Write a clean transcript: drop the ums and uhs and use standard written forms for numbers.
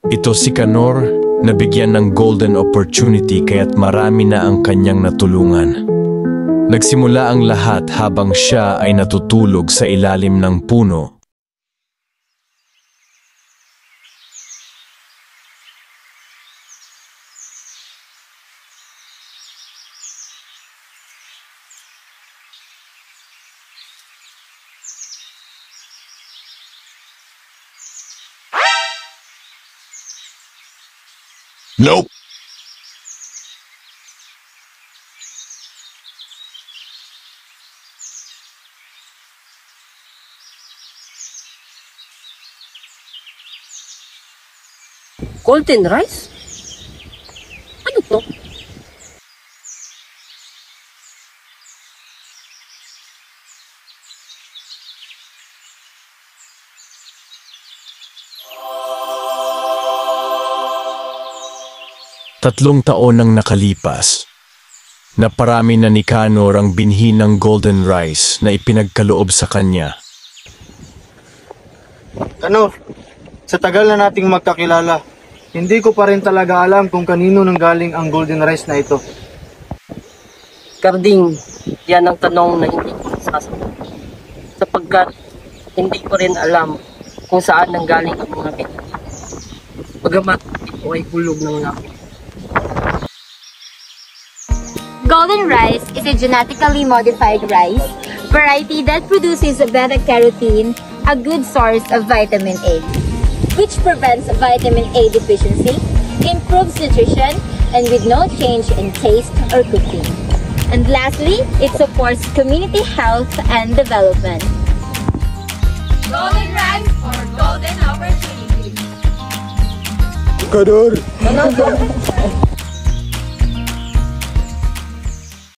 Ito si Canor, nabigyan ng golden opportunity kaya't marami na ang kanyang natulungan. Nagsimula ang lahat habang siya ay natutulog sa ilalim ng puno. Nope. Golden rice? Ano to? Tatlong taon nang nakalipas. Naparami na ni Canor ang binhi ng golden rice na ipinagkaloob sa kanya. Canor, sa tagal na nating magkakilala, hindi ko pa rin talaga alam kung kanino nanggaling ang golden rice na ito. Karding, yan ang tanong na hindi ko sasagot. Sapagkat hindi ko rin alam kung saan nanggaling ang mga binhi. Bagamat ito ay hulog ng langit. Golden rice is a genetically modified rice variety that produces beta-carotene, a good source of vitamin A, which prevents vitamin A deficiency, improves nutrition, and with no change in taste or cooking. And lastly, it supports community health and development. Golden rice for golden opportunity. Canor!